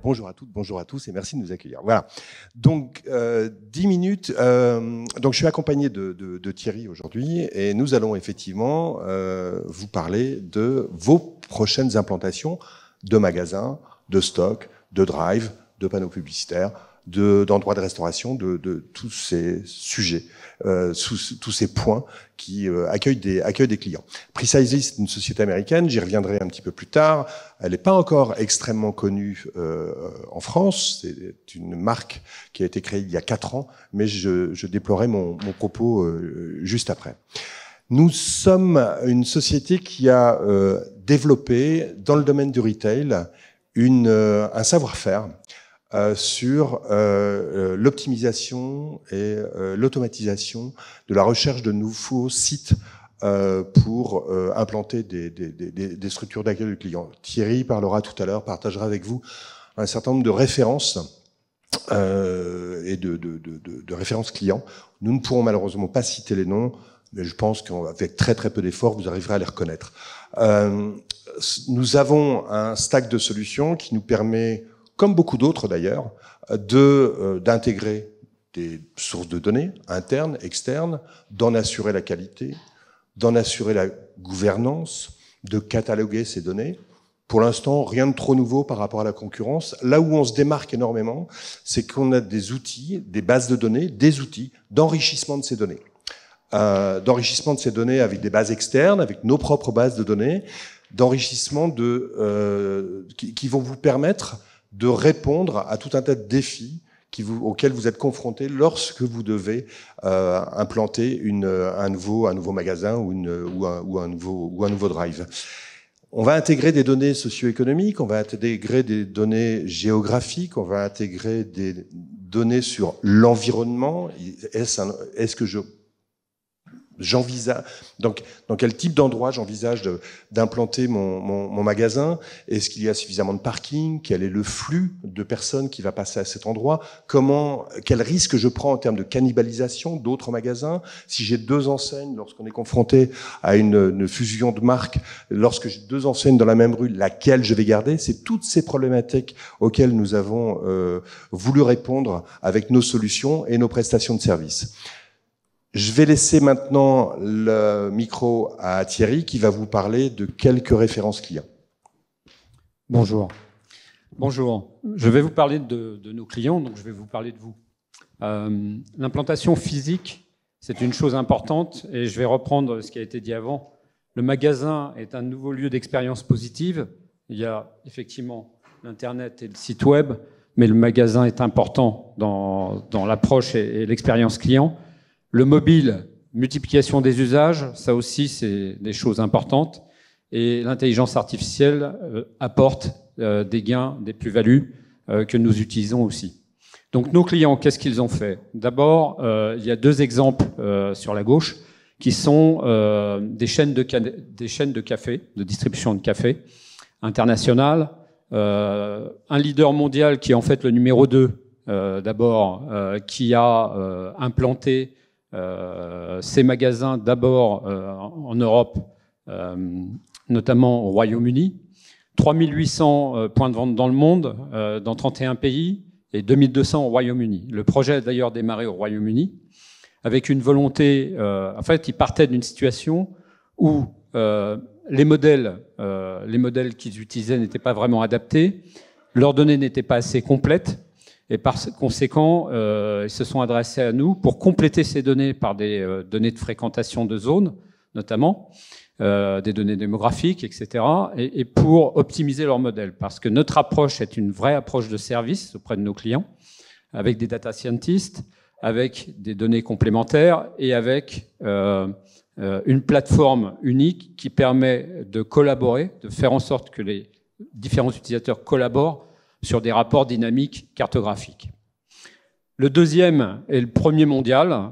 bonjour à toutes, bonjour à tous et merci de nous accueillir. Voilà. Donc, 10 minutes. Donc, je suis accompagné de Thierry aujourd'hui et nous allons effectivement vous parler de vos prochaines implantations de magasins, de stocks, de drive, de panneaux publicitaires, d'endroits de restauration, de tous ces sujets, tous ces points qui accueillent des clients. Precisely, c'est une société américaine, j'y reviendrai un petit peu plus tard. Elle n'est pas encore extrêmement connue en France, c'est une marque qui a été créée il y a 4 ans, mais je déploierai mon propos juste après. Nous sommes une société qui a développé, dans le domaine du retail, un savoir-faire sur l'optimisation et l'automatisation de la recherche de nouveaux sites pour implanter des structures d'accueil de clients. Thierry parlera tout à l'heure, partagera avec vous un certain nombre de références et de références clients. Nous ne pourrons malheureusement pas citer les noms, mais je pense qu'avec très très peu d'efforts, vous arriverez à les reconnaître. Nous avons un stack de solutions qui nous permet, comme beaucoup d'autres d'ailleurs, d'intégrer des sources de données internes, externes, d'en assurer la qualité, d'en assurer la gouvernance, de cataloguer ces données. Pour l'instant, rien de trop nouveau par rapport à la concurrence. Là où on se démarque énormément, c'est qu'on a des outils, des bases de données, des outils d'enrichissement de ces données. D'enrichissement de ces données avec des bases externes, avec nos propres bases de données, d'enrichissement qui vont vous permettre de répondre à tout un tas de défis auxquels vous êtes confrontés lorsque vous devez implanter un nouveau magasin ou un nouveau drive. On va intégrer des données socio-économiques, on va intégrer des données géographiques, on va intégrer des données sur l'environnement. Est-ce que j'envisage, donc, dans quel type d'endroit j'envisage d'implanter mon magasin? Est-ce qu'il y a suffisamment de parking? Quel est le flux de personnes qui va passer à cet endroit? Quel risque je prends en termes de cannibalisation d'autres magasins? Si j'ai 2 enseignes, lorsqu'on est confronté à une fusion de marques, lorsque j'ai 2 enseignes dans la même rue, laquelle je vais garder? C'est toutes ces problématiques auxquelles nous avons voulu répondre avec nos solutions et nos prestations de services. Je vais laisser maintenant le micro à Thierry qui va vous parler de quelques références clients. Bonjour. Bonjour. Je vais vous parler de nos clients, donc je vais vous parler de vous. L'implantation physique, c'est une chose importante et je vais reprendre ce qui a été dit avant. Le magasin est un nouveau lieu d'expérience positive. Il y a effectivement l'Internet et le site web, mais le magasin est important dans l'approche et l'expérience client. Le mobile, multiplication des usages, ça aussi c'est des choses importantes. Et l'intelligence artificielle apporte des gains, des plus-values que nous utilisons aussi. Donc nos clients, qu'est-ce qu'ils ont fait? D'abord, il y a 2 exemples sur la gauche qui sont des chaînes de café, de distribution de café internationales. Un leader mondial qui est en fait le numéro 2 d'abord, qui a implanté ces magasins d'abord en Europe, notamment au Royaume-Uni, 3800 points de vente dans le monde, dans 31 pays, et 2200 au Royaume-Uni. Le projet a d'ailleurs démarré au Royaume-Uni, avec une volonté, en fait, ils partaient d'une situation où les modèles qu'ils utilisaient n'étaient pas vraiment adaptés, leurs données n'étaient pas assez complètes, et par conséquent, ils se sont adressés à nous pour compléter ces données par des données de fréquentation de zones, notamment, des données démographiques, etc., et pour optimiser leur modèle. Parce que notre approche est une vraie approche de service auprès de nos clients, avec des data scientists, avec des données complémentaires et avec une plateforme unique qui permet de collaborer, de faire en sorte que les différents utilisateurs collaborent sur des rapports dynamiques cartographiques. Le deuxième est le premier mondial.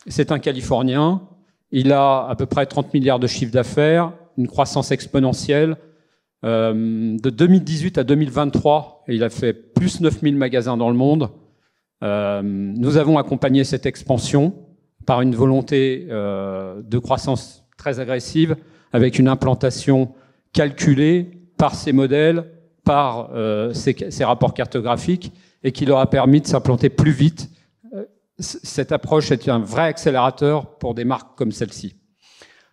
C'est un Californien. Il a à peu près 30 milliards de chiffre d'affaires, une croissance exponentielle. De 2018 à 2023, il a fait plus 9000 magasins dans le monde. Nous avons accompagné cette expansion par une volonté de croissance très agressive, avec une implantation calculée par ces modèles, par ces rapports cartographiques et qui leur a permis de s'implanter plus vite. Cette approche est un vrai accélérateur pour des marques comme celle-ci.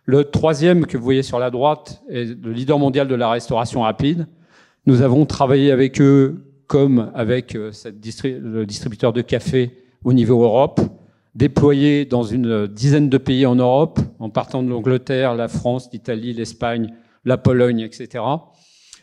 Le troisième que vous voyez sur la droite est le leader mondial de la restauration rapide. Nous avons travaillé avec eux comme avec le distributeur de café au niveau Europe, déployé dans une dizaine de pays en Europe, en partant de l'Angleterre, la France, l'Italie, l'Espagne, la Pologne, etc.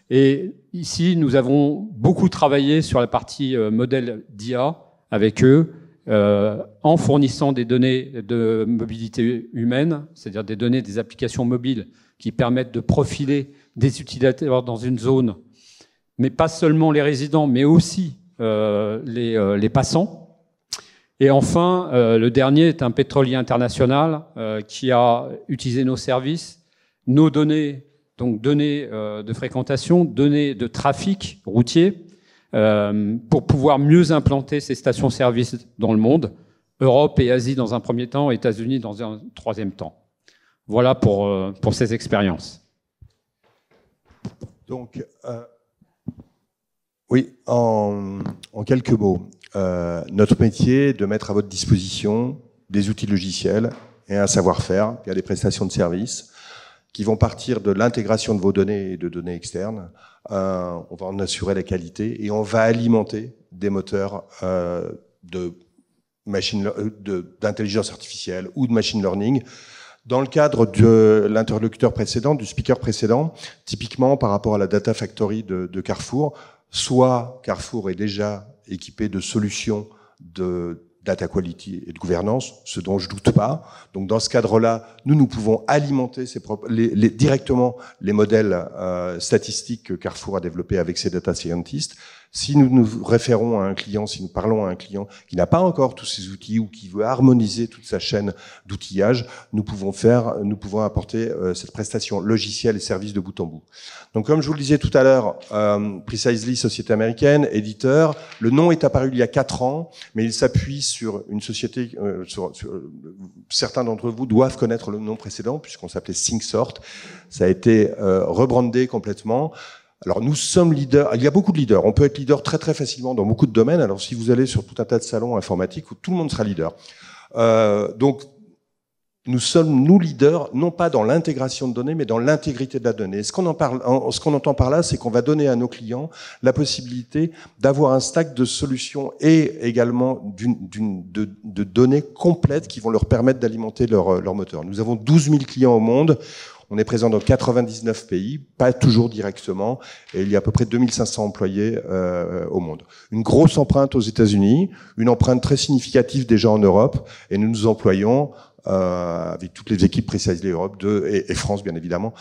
Et ici, nous avons beaucoup travaillé sur la partie modèle d'IA avec eux, en fournissant des données de mobilité humaine, c'est-à-dire des données des applications mobiles qui permettent de profiler des utilisateurs dans une zone, mais pas seulement les résidents, mais aussi les passants. Et enfin, le dernier est un pétrolier international qui a utilisé nos services, nos données, donc données de fréquentation, données de trafic routier, pour pouvoir mieux implanter ces stations-service dans le monde, Europe et Asie dans un premier temps, États-Unis dans un troisième temps. Voilà pour ces expériences. Donc, oui, en quelques mots, notre métier est de mettre à votre disposition des outils logiciels et un savoir-faire via des prestations de services qui vont partir de l'intégration de vos données et de données externes. On va en assurer la qualité et on va alimenter des moteurs d'intelligence artificielle ou de machine learning. Dans le cadre de l'interlocuteur précédent, du speaker précédent, typiquement par rapport à la Data Factory de Carrefour, soit Carrefour est déjà équipé de solutions de data quality et de gouvernance, ce dont je doute pas. Donc dans ce cadre-là, nous pouvons alimenter directement les modèles statistiques que Carrefour a développés avec ses data scientists. Si nous nous référons à un client, si nous parlons à un client qui n'a pas encore tous ces outils ou qui veut harmoniser toute sa chaîne d'outillage, nous pouvons apporter cette prestation logicielle et service de bout en bout. Donc comme je vous le disais tout à l'heure, Precisely, société américaine, éditeur, le nom est apparu il y a 4 ans, mais il s'appuie sur une société, certains d'entre vous doivent connaître le nom précédent, puisqu'on s'appelait ThinkSort. Ça a été rebrandé complètement. Alors nous sommes leaders, il y a beaucoup de leaders, on peut être leader très très facilement dans beaucoup de domaines, alors si vous allez sur tout un tas de salons informatiques où tout le monde sera leader. Donc nous sommes, nous, leaders, non pas dans l'intégration de données, mais dans l'intégrité de la donnée. Ce qu'on entend par là, c'est qu'on va donner à nos clients la possibilité d'avoir un stack de solutions et également de données complètes qui vont leur permettre d'alimenter leur moteur. Nous avons 12 000 clients au monde. On est présent dans 99 pays, pas toujours directement, et il y a à peu près 2500 employés au monde. Une grosse empreinte aux États-Unis, une empreinte très significative déjà en Europe, et nous nous employons avec toutes les équipes Precisely Europe et France bien évidemment,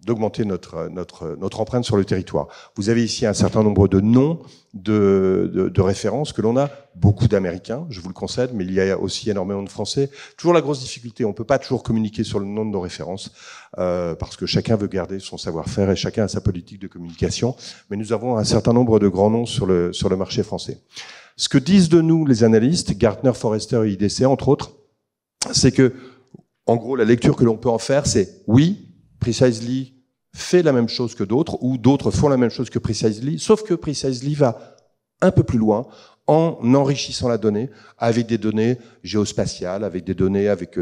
d'augmenter notre empreinte sur le territoire. Vous avez ici un certain nombre de noms de références que l'on a, beaucoup d'Américains, je vous le concède, mais il y a aussi énormément de Français. Toujours la grosse difficulté, on peut pas toujours communiquer sur le nom de nos références, parce que chacun veut garder son savoir-faire et chacun a sa politique de communication, mais nous avons un certain nombre de grands noms sur le marché français. Ce que disent de nous les analystes, Gartner, Forrester et IDC, entre autres, c'est que, en gros, la lecture que l'on peut en faire, c'est oui, Precisely fait la même chose que d'autres, ou d'autres font la même chose que Precisely, sauf que Precisely va un peu plus loin en enrichissant la donnée avec des données géospatiales, avec des données avec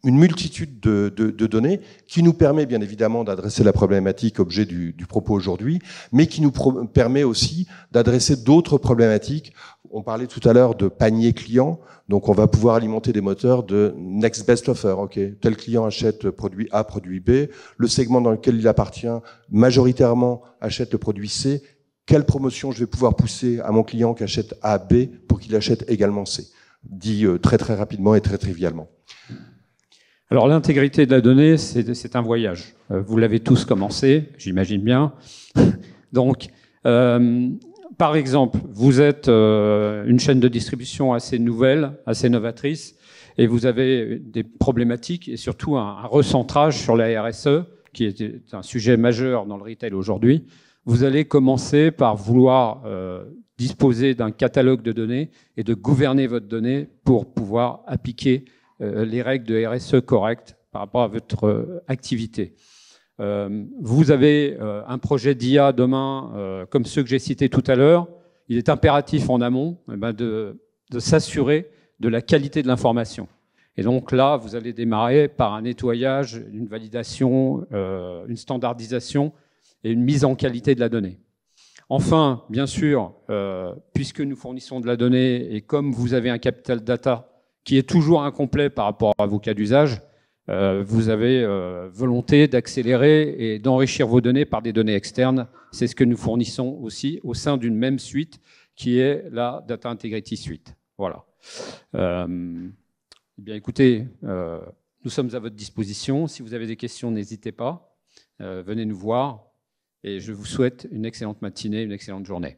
une multitude de données qui nous permet bien évidemment d'adresser la problématique objet du propos aujourd'hui, mais qui nous permet aussi d'adresser d'autres problématiques. On parlait tout à l'heure de panier client, donc on va pouvoir alimenter des moteurs de next best offer. Ok, tel client achète produit A, produit B, le segment dans lequel il appartient majoritairement achète le produit C. Quelle promotion je vais pouvoir pousser à mon client qui achète A, B pour qu'il achète également C, dit très très rapidement et très trivialement. Alors l'intégrité de la donnée, c'est un voyage. Vous l'avez tous commencé, j'imagine bien. Donc, par exemple, vous êtes une chaîne de distribution assez nouvelle, assez novatrice, et vous avez des problématiques et surtout un recentrage sur la RSE, qui est un sujet majeur dans le retail aujourd'hui. Vous allez commencer par vouloir disposer d'un catalogue de données et de gouverner votre donnée pour pouvoir appliquer les règles de RSE correctes par rapport à votre activité. Vous avez un projet d'IA demain, comme ceux que j'ai cités tout à l'heure. Il est impératif en amont de s'assurer de la qualité de l'information. Et donc là, vous allez démarrer par un nettoyage, une validation, une standardisation et une mise en qualité de la donnée. Enfin, bien sûr, puisque nous fournissons de la donnée et comme vous avez un capital data qui est toujours incomplet par rapport à vos cas d'usage, vous avez volonté d'accélérer et d'enrichir vos données par des données externes. C'est ce que nous fournissons aussi au sein d'une même suite qui est la Data Integrity Suite. Voilà. Eh bien, écoutez, nous sommes à votre disposition. Si vous avez des questions, n'hésitez pas. Venez nous voir. Et je vous souhaite une excellente matinée, une excellente journée.